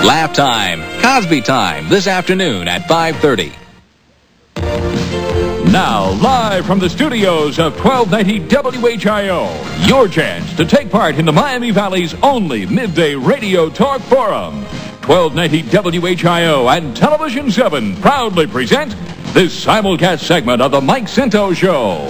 Laugh Time, Cosby Time, this afternoon at 5:30. Now, live from the studios of 1290 WHIO, your chance to take part in the Miami Valley's only midday radio talk forum. 1290 WHIO and Television 7 proudly present this simulcast segment of the Mike Scinto Show.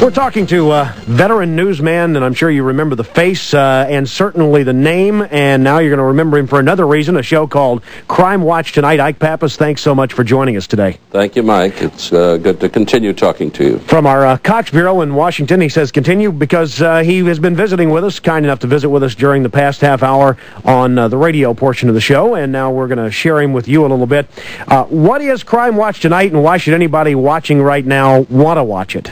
We're talking to a veteran newsman, and I'm sure you remember the face and certainly the name, and now you're going to remember him for another reason, a show called Crime Watch Tonight. Ike Pappas, thanks so much for joining us today. Thank you, Mike. It's good to continue talking to you. From our Cox Bureau in Washington, he says continue because he has been visiting with us, kind enough to visit with us during the past half hour on the radio portion of the show, and now we're going to share him with you a little bit. What is Crime Watch Tonight, and why should anybody watching right now want to watch it?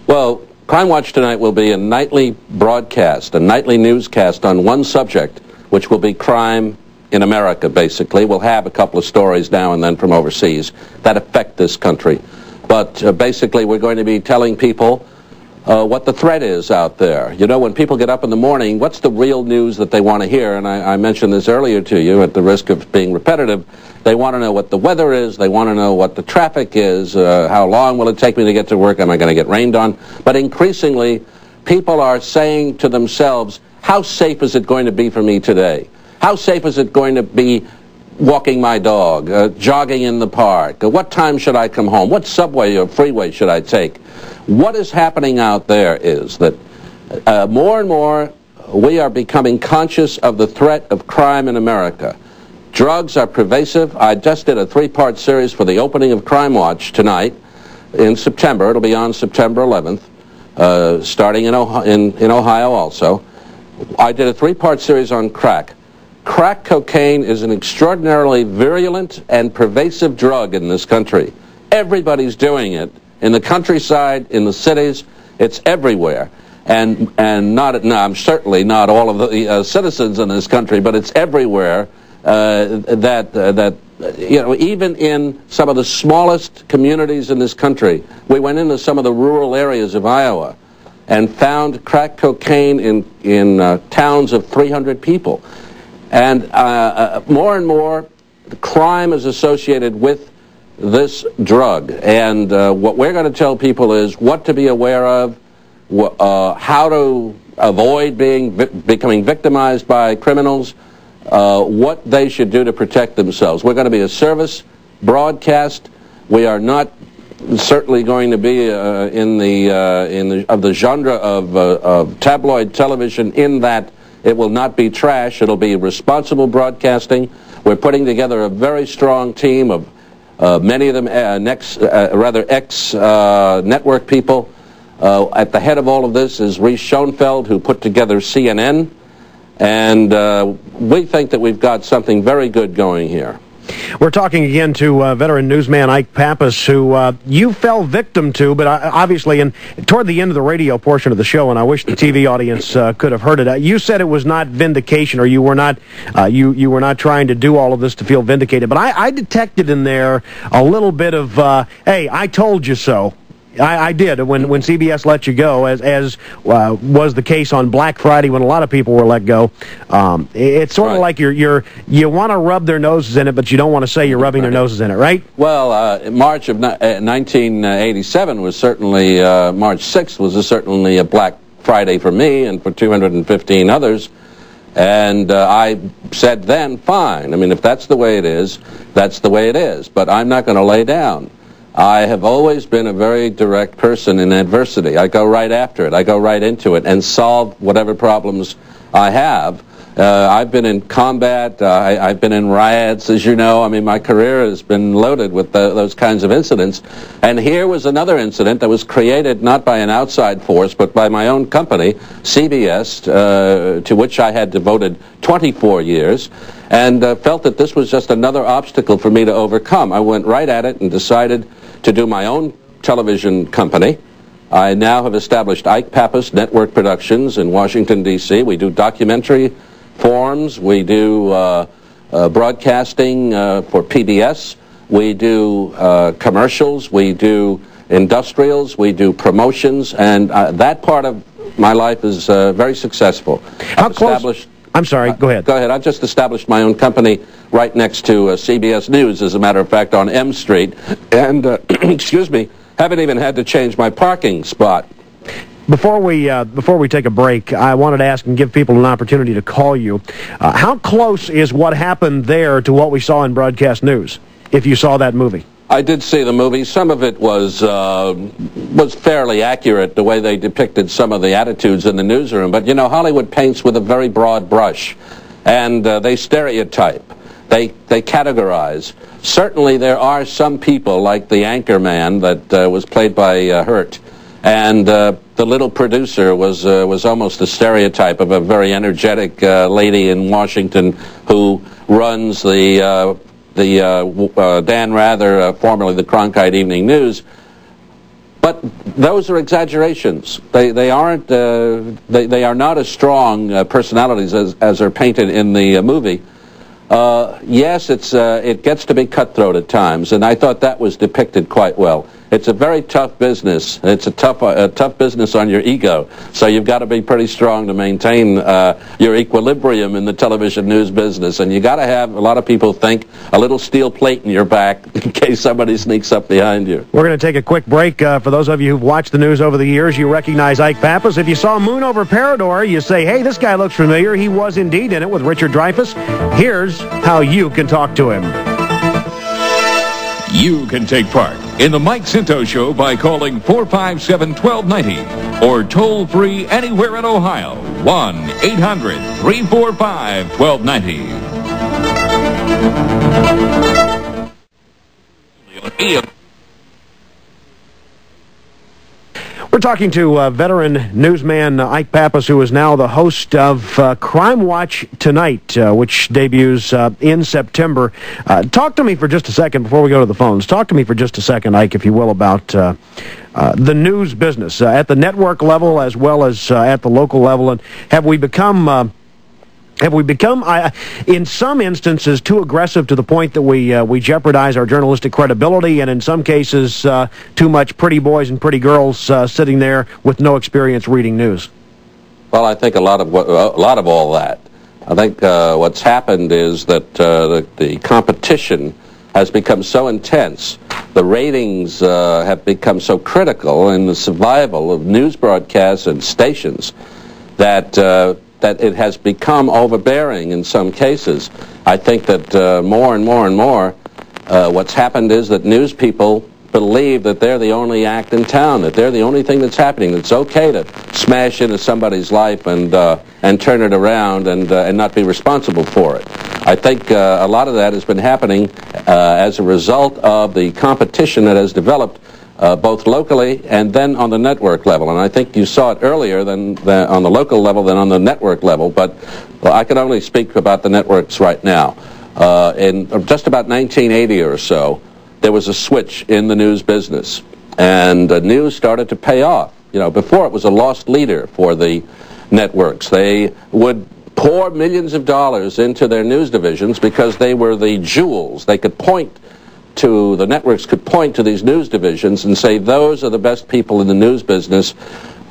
Well, Crime Watch Tonight will be a nightly broadcast, a nightly newscast on one subject, which will be crime in America, basically. We'll have a couple of stories now and then from overseas that affect this country. But basically, we're going to be telling people what the threat is out there. You know, when people get up in the morning, what's the real news that they want to hear? And I mentioned this earlier to you at the risk of being repetitive. They want to know what the weather is. They want to know what the traffic is. How long will it take me to get to work? Am I going to get rained on? But increasingly, people are saying to themselves, how safe is it going to be for me today? How safe is it going to be walking my dog, jogging in the park? What time should I come home? What subway or freeway should I take? What is happening out there is that more and more we are becoming conscious of the threat of crime in America. Drugs are pervasive. I just did a three-part series for the opening of Crime Watch tonight in September. It'll be on September 11th, starting in Ohio also. I did a three-part series on crack. Crack cocaine is an extraordinarily virulent and pervasive drug in this country. Everybody's doing it. In the countryside, in the cities, it's everywhere. And I'm certainly not all of the citizens in this country, but it's everywhere. That you know, even in some of the smallest communities in this country, we went into some of the rural areas of Iowa and found crack cocaine in towns of 300 people. And more and more, the crime is associated with this drug. And what we're going to tell people is what to be aware of, how to avoid becoming victimized by criminals, what they should do to protect themselves. We're going to be a service broadcast. We are not certainly going to be in the genre of tabloid television, in that it will not be trash. It'll be responsible broadcasting. We're putting together a very strong team of many of them ex-network people. At the head of all of this is Reese Schoenfeld, who put together CNN. And we think that we've got something very good going here. We're talking again to veteran newsman Ike Pappas, who you fell victim to, but obviously toward the end of the radio portion of the show, and I wish the TV audience could have heard it. You said it was not vindication, or you were not you were not trying to do all of this to feel vindicated. But I detected in there a little bit of, hey, I told you so. I did when CBS let you go, as was the case on Black Friday when a lot of people were let go. It's sort of like you want to rub their noses in it, but you don't want to say you're rubbing their noses in it, right? Well, March of 1987 was certainly March 6th was certainly a Black Friday for me and for 215 others. And I said then, fine. I mean, if that's the way it is, that's the way it is. But I'm not going to lay down. I have always been a very direct person in adversity. I go right after it. I go right into it and solve whatever problems I have. I've been in combat. I've been in riots, as you know. I mean, my career has been loaded with those kinds of incidents. And here was another incident that was created not by an outside force, but by my own company, CBS, to which I had devoted 24 years, and felt that this was just another obstacle for me to overcome. I went right at it and decided to do my own television company. I now have established Ike Pappas Network Productions in Washington, D.C. We do documentary forms. We do broadcasting for PBS. We do commercials. We do industrials. We do promotions. And that part of my life is very successful. I've established I'm sorry, go ahead. Go ahead. I've just established my own company right next to CBS News, as a matter of fact, on M Street. And, excuse me, haven't even had to change my parking spot. Before we take a break, I wanted to ask and give people an opportunity to call you. How close is what happened there to what we saw in broadcast news, if you saw that movie? I did see the movie. Some of it was fairly accurate, the way they depicted some of the attitudes in the newsroom. But, you know, Hollywood paints with a very broad brush, and they stereotype. They categorize. Certainly there are some people, like the anchor man that was played by Hurt, and the little producer was almost a stereotype of a very energetic lady in Washington who runs the Dan Rather, formerly the Cronkite Evening News. But those are exaggerations. They aren't. They are not as strong personalities as are painted in the movie. Yes, it gets to be cutthroat at times, and I thought that was depicted quite well. It's a very tough business. It's a tough business on your ego. So you've got to be pretty strong to maintain your equilibrium in the television news business. And you got to have, a lot of people think, a little steel plate in your back in case somebody sneaks up behind you. We're going to take a quick break. For those of you who've watched the news over the years, you recognize Ike Pappas. If you saw Moon over Parador, you say, hey, this guy looks familiar. He was indeed in it with Richard Dreyfuss. Here's how you can talk to him. You can take part in the Mike Scinto Show by calling 457-1290 or toll free anywhere in Ohio, 1-800-345-1290. We're talking to veteran newsman Ike Pappas, who is now the host of Crime Watch Tonight, which debuts in September. Talk to me for just a second before we go to the phones. Talk to me for just a second, Ike, if you will, about the news business at the network level as well as at the local level. And have we become, in some instances, too aggressive to the point that we jeopardize our journalistic credibility, and in some cases, too much pretty boys and pretty girls sitting there with no experience reading news? Well, I think a lot of all that. I think what's happened is that the competition has become so intense. The ratings have become so critical in the survival of news broadcasts and stations that it has become overbearing in some cases. I think that more and more, what's happened is that news people believe that they're the only act in town, that they're the only thing that's happening. It's okay to smash into somebody's life and turn it around and not be responsible for it. I think a lot of that has been happening as a result of the competition that has developed both locally and then on the network level. And I think you saw it earlier than on the local level than on the network level, but I can only speak about the networks right now. In just about 1980 or so, there was a switch in the news business, and news started to pay off. You know, before it was a lost leader for the networks. They would pour millions of dollars into their news divisions because they were the jewels. They could point to, the networks could point to these news divisions and say, those are the best people in the news business.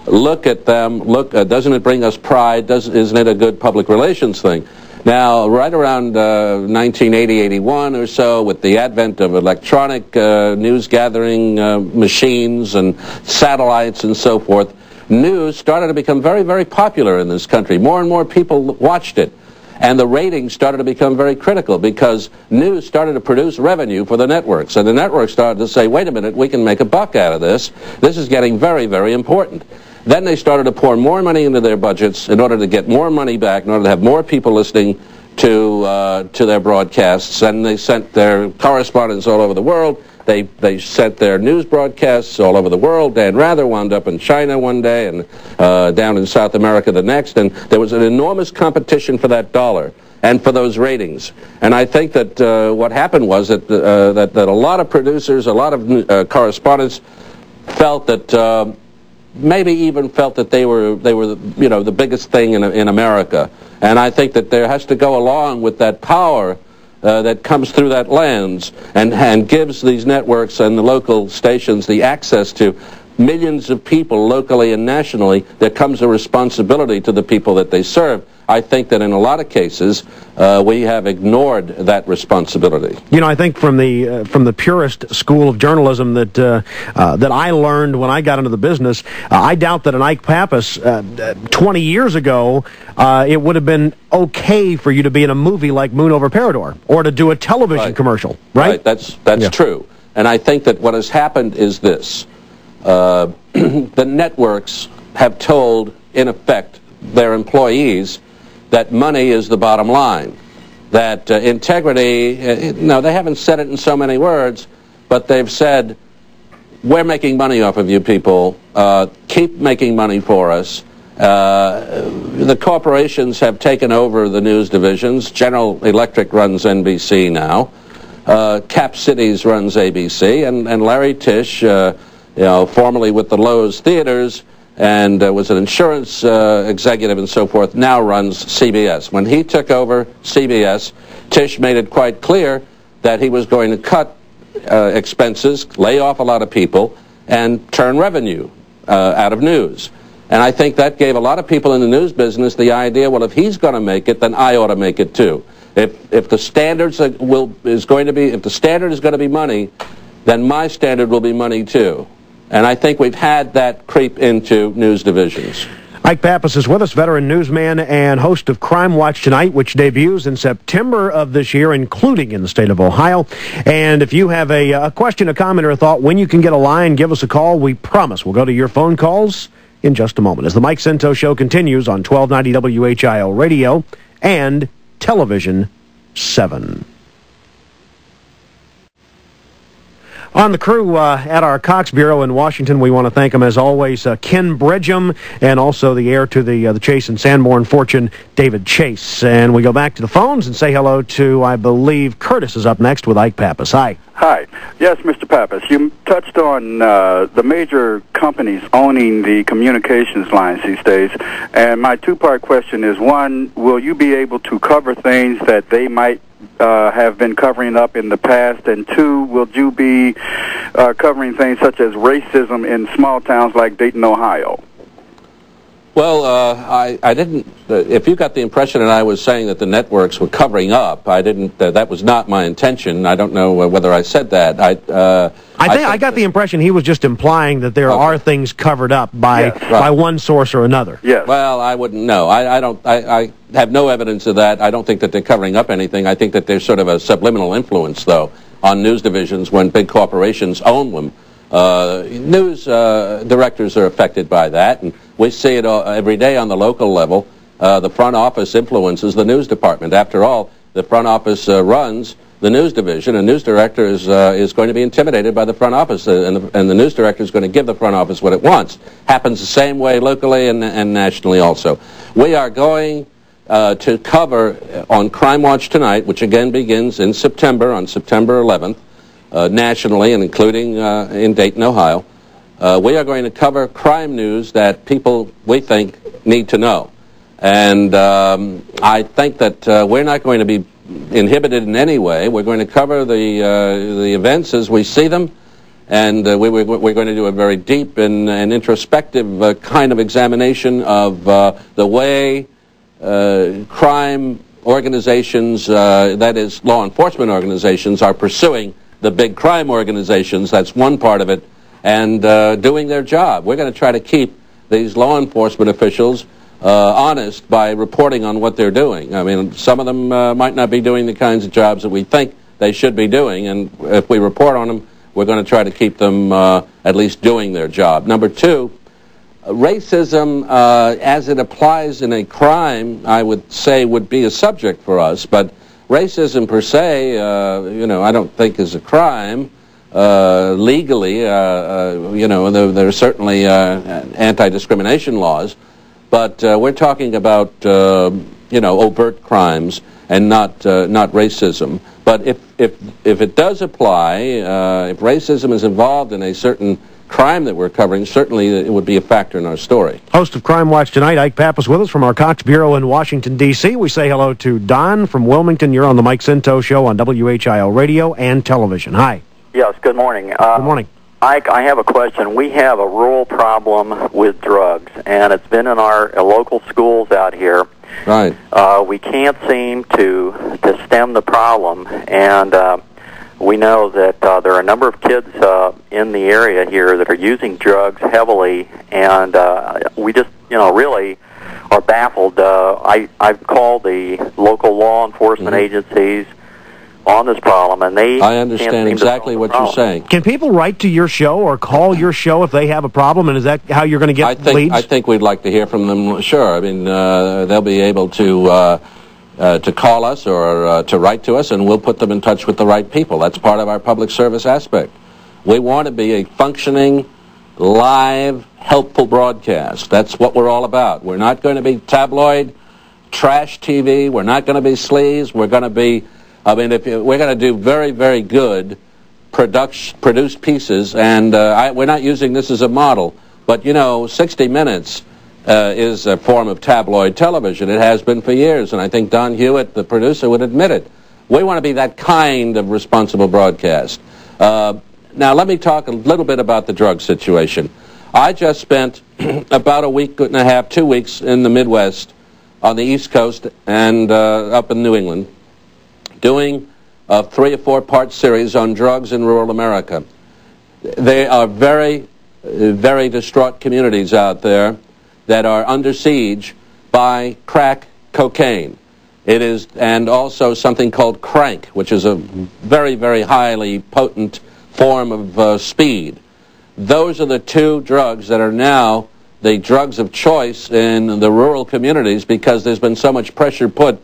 Look at them. Look, doesn't it bring us pride? Isn't it a good public relations thing? Now, right around 1980-81 or so, with the advent of electronic news gathering machines and satellites and so forth, news started to become very, very popular in this country. More and more people watched it. And the ratings started to become very critical because news started to produce revenue for the networks. And the networks started to say, wait a minute, we can make a buck out of this. This is getting very, very important. Then they started to pour more money into their budgets in order to get more money back, in order to have more people listening to their broadcasts. And they sent their correspondents all over the world. They sent their news broadcasts all over the world. Dan Rather wound up in China one day and down in South America the next. And there was an enormous competition for that dollar and for those ratings. And I think that what happened was that a lot of producers, a lot of correspondents felt that maybe even felt that they were you know, the biggest thing in America. And I think that there has to go along with that power that comes through that lens and gives these networks and the local stations the access to millions of people locally and nationally. There comes a responsibility to the people that they serve. I think that in a lot of cases we have ignored that responsibility. You know, I think from the purist school of journalism that I learned when I got into the business, I doubt that an Ike Pappas 20 years ago it would have been okay for you to be in a movie like Moon Over Parador or to do a television commercial, right? That's true. And I think that what has happened is this. The networks have told, in effect, their employees that money is the bottom line, that integrity, no, they haven't said it in so many words, but they've said, we're making money off of you people, keep making money for us. The corporations have taken over the news divisions. General Electric runs NBC now. Cap Cities runs ABC, and Larry Tisch, formerly with the Lowe's Theaters, and was an insurance executive and so forth, now runs CBS. When he took over CBS, Tisch made it quite clear that he was going to cut expenses, lay off a lot of people, and turn revenue out of news. And I think that gave a lot of people in the news business the idea, well, if he's going to make it, then I ought to make it too. If the standards if the standard is going to be money, then my standard will be money too. And I think we've had that creep into news divisions. Ike Pappas is with us, veteran newsman and host of Crime Watch Tonight, which debuts in September of this year, including in the state of Ohio. And if you have a question, a comment, or a thought, when you can get a line, give us a call. We promise we'll go to your phone calls in just a moment as the Mike Scinto Show continues on 1290 WHIO Radio and Television 7. On the crew at our Cox Bureau in Washington, we want to thank them, as always, Ken Bridgham, and also the heir to the Chase and Sanborn fortune, David Chase. And we go back to the phones and say hello to, I believe, Curtis is up next with Ike Pappas. Hi. Hi. Yes, Mr. Pappas, you touched on the major companies owning the communications lines these days. And my two-part question is, one, will you be able to cover things that they might have been covering up in the past, and two, will you be covering things such as racism in small towns like Dayton, Ohio? Well, I didn't. If you got the impression that I was saying that the networks were covering up, I didn't. That was not my intention. I don't know whether I said that. I got the impression he was just implying that there are things covered up by one source or another. Yes. Well, I wouldn't know. I don't. I have no evidence of that. I don't think that they're covering up anything. I think that there's sort of a subliminal influence, though, on news divisions when big corporations own them. News directors are affected by that, and we see it every day on the local level. The front office influences the news department. After all, the front office runs the news division. A news director is going to be intimidated by the front office, and the news director is going to give the front office what it wants. Happens the same way locally and nationally also. We are going to cover on Crime Watch Tonight, which again begins in September, on September 11th, nationally and including in Dayton, Ohio. We are going to cover crime news that people, we think, need to know. And I think that we're not going to be inhibited in any way. We're going to cover the events as we see them, and we're going to do a very deep and introspective kind of examination of the way crime organizations, that is, law enforcement organizations, are pursuing the big crime organizations. That's one part of it, and doing their job. We're going to try to keep these law enforcement officials honest by reporting on what they're doing. I mean, some of them might not be doing the kinds of jobs that we think they should be doing, and if we report on them, we're going to try to keep them at least doing their job. Number two, racism as it applies in a crime, I would say, would be a subject for us, but racism per se, I don't think is a crime legally. There are certainly anti-discrimination laws, but we're talking about overt crimes and not racism. But if it does apply, if racism is involved in a certain crime that we're covering, certainly it would be a factor in our story. Host of Crime Watch Tonight, Ike Pappas with us from our Cox Bureau in Washington, D.C. We say hello to Don from Wilmington. You're on the Mike Scinto Show on WHIO Radio and Television. Hi. Yes, good morning. Good morning. Ike, I have a question. We have a rural problem with drugs, and it's been in our local schools out here. Right. We can't seem to stem the problem, and we know that there are a number of kids in the area here that are using drugs heavily, and we just, really are baffled. I've called the local law enforcement agencies on this problem, and I understand exactly what you're saying. Can people write to your show or call your show if they have a problem, and is that how you're going to get leads? I think we'd like to hear from them, sure. I mean, they'll be able to call us or to write to us, and we'll put them in touch with the right people. That's part of our public service aspect. We want to be a functioning, live, helpful broadcast. That's what we're all about. We're not going to be tabloid, trash TV. We're not going to be sleaze. We're going to be, we're going to do very, very good produced pieces, and we're not using this as a model. But, 60 Minutes is a form of tabloid television. It has been for years, and I think Don Hewitt, the producer, would admit it. We want to be that kind of responsible broadcast. Now, let me talk a little bit about the drug situation. I just spent about a week and a half, 2 weeks in the Midwest, on the East Coast, and up in New England, doing a 3 or 4 part series on drugs in rural America. There are very, very distraught communities out there that are under siege by crack cocaine. It is, and also something called crank, which is a very, very highly potent form of speed. Those are the 2 drugs that are now the drugs of choice in the rural communities, because there's been so much pressure put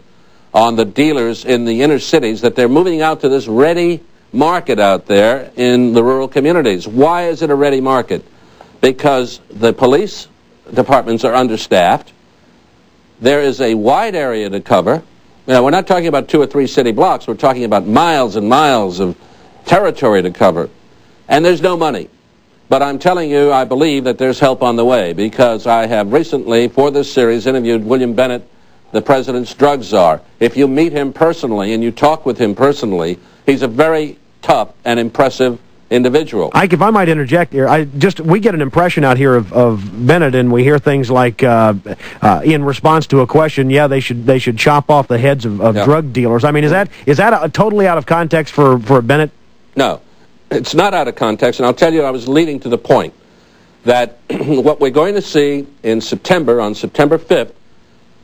on the dealers in the inner cities that they're moving out to this ready market out there in the rural communities. Why is it a ready market? Because the police departments are understaffed. There is a wide area to cover. We're not talking about 2 or 3 city blocks. We're talking about miles and miles of territory to cover. And there's no money. But I'm telling you, I believe that there's help on the way, because I have recently, for this series, interviewed William Bennett, the president's drug czar. If you meet him personally and you talk with him personally, he's a very tough and impressive individual. Ike, if I might interject here, we get an impression out here of Bennett, and we hear things like, in response to a question, they should chop off the heads of drug dealers. I mean, is that totally out of context for Bennett? No, it's not out of context, and I'll tell you, I was leading to the point that what we're going to see in September, on September 5th,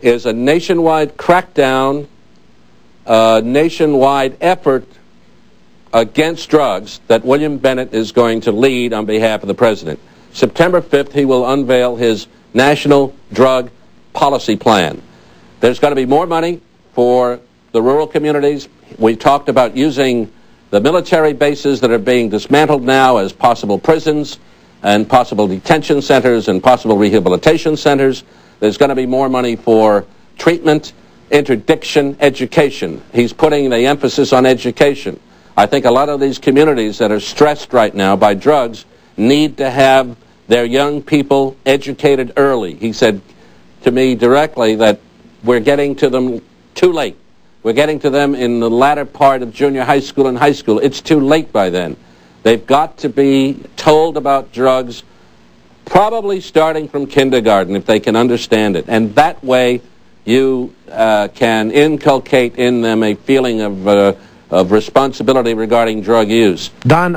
is a nationwide crackdown, nationwide effort against drugs that William Bennett is going to lead on behalf of the president. September 5th, he will unveil his national drug policy plan. There's going to be more money for the rural communities. We talked about using the military bases that are being dismantled now as possible prisons and possible detention centers and possible rehabilitation centers. There's going to be more money for treatment, interdiction, education. He's putting the emphasis on education. I think a lot of these communities that are stressed right now by drugs need to have their young people educated early. He said to me directly that we're getting to them too late. We're getting to them in the latter part of junior high school and high school. It's too late by then. They've got to be told about drugs, probably starting from kindergarten, if they can understand it. And that way you can inculcate in them a feeling of responsibility regarding drug use. Don,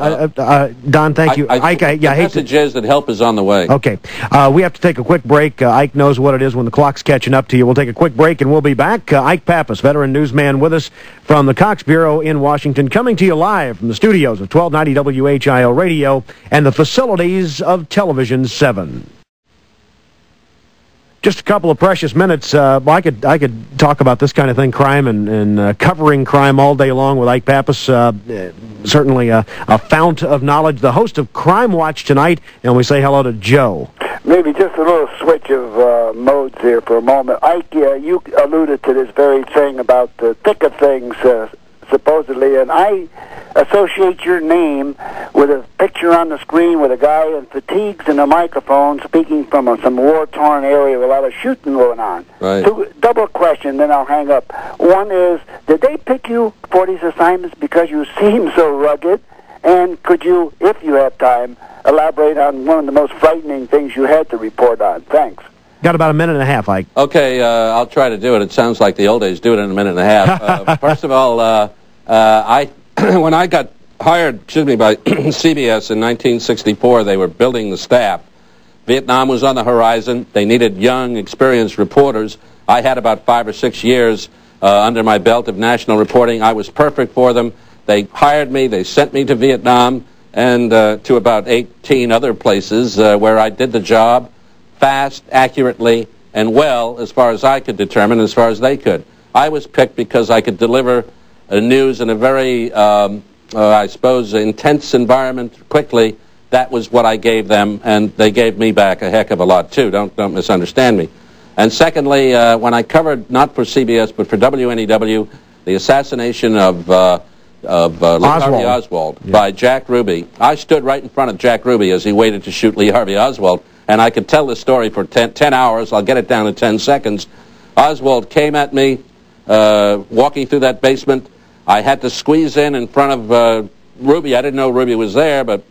thank you. Ike, the message is that help is on the way. Okay. We have to take a quick break. Ike knows what it is when the clock's catching up to you. We'll take a quick break, and we'll be back. Ike Pappas, veteran newsman, with us from the Cox Bureau in Washington, coming to you live from the studios of 1290 WHIO Radio and the facilities of Television 7. Just a couple of precious minutes. I could talk about this kind of thing, crime and covering crime all day long with Ike Pappas. Certainly a fount of knowledge. The host of Crime Watch tonight, and we say hello to Joe. Maybe just a little switch of modes here for a moment. Ike, you alluded to this very thing about the thick of things, supposedly, and I associate your name with a picture on the screen with a guy in fatigues and a microphone speaking from some war-torn area with a lot of shooting going on. Right. So, double question, then I'll hang up. One is, did they pick you for these assignments because you seem so rugged? And could you, if you have time, elaborate on one of the most frightening things you had to report on? Thanks. Got about a minute and a half, Ike. Okay, I'll try to do it. It sounds like the old days. Do it in a minute and a half. First of all, when I got hired, by CBS in 1964, they were building the staff. Vietnam was on the horizon. They needed young, experienced reporters. I had about 5 or 6 years under my belt of national reporting. I was perfect for them. They hired me. They sent me to Vietnam and to about 18 other places where I did the job fast, accurately, and well, as far as I could determine, as far as they could. I was picked because I could deliver news in a very, I suppose, intense environment quickly. That was what I gave them, and they gave me back a heck of a lot, too. Don't misunderstand me. And secondly, when I covered, not for CBS, but for WNEW, the assassination of Lee Harvey Oswald by Jack Ruby, I stood right in front of Jack Ruby as he waited to shoot Lee Harvey Oswald, and I could tell the story for 10 hours. I'll get it down to 10 seconds. Oswald came at me, walking through that basement. I had to squeeze in front of Ruby. I didn't know Ruby was there, but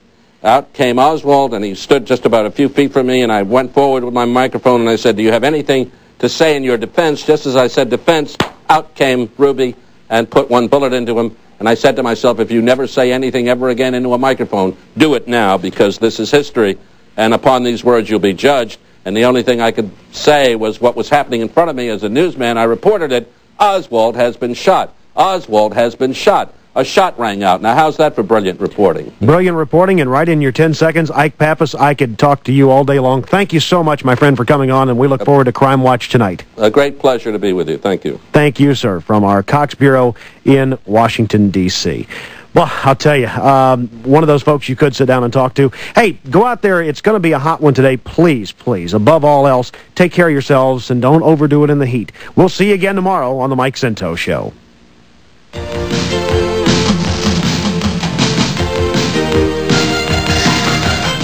out came Oswald, and he stood just about a few feet from me, and I went forward with my microphone, and I said, "Do you have anything to say in your defense?" Just as I said defense, out came Ruby and put one bullet into him, and I said to myself, if you never say anything ever again into a microphone, do it now, because this is history, and upon these words you'll be judged. And the only thing I could say was what was happening in front of me as a newsman. I reported it. Oswald has been shot. Oswald has been shot. A shot rang out. Now, how's that for brilliant reporting? Brilliant reporting, and right in your 10 seconds, Ike Pappas, I could talk to you all day long. Thank you so much, my friend, for coming on, and we look forward to Crime Watch tonight. A great pleasure to be with you. Thank you. Thank you, sir, from our Cox Bureau in Washington, D.C. Well, I'll tell you, one of those folks you could sit down and talk to. Hey, go out there. It's going to be a hot one today. Please, please, above all else, take care of yourselves and don't overdo it in the heat. We'll see you again tomorrow on the Mike Scinto Show.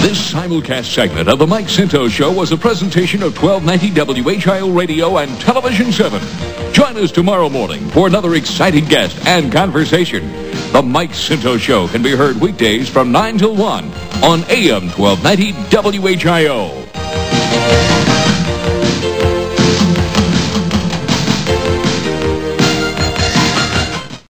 This simulcast segment of the Mike Scinto Show was a presentation of 1290 WHIO Radio and Television 7. Join us tomorrow morning for another exciting guest and conversation. The Mike Scinto Show can be heard weekdays from 9 till 1 on AM 1290 WHIO.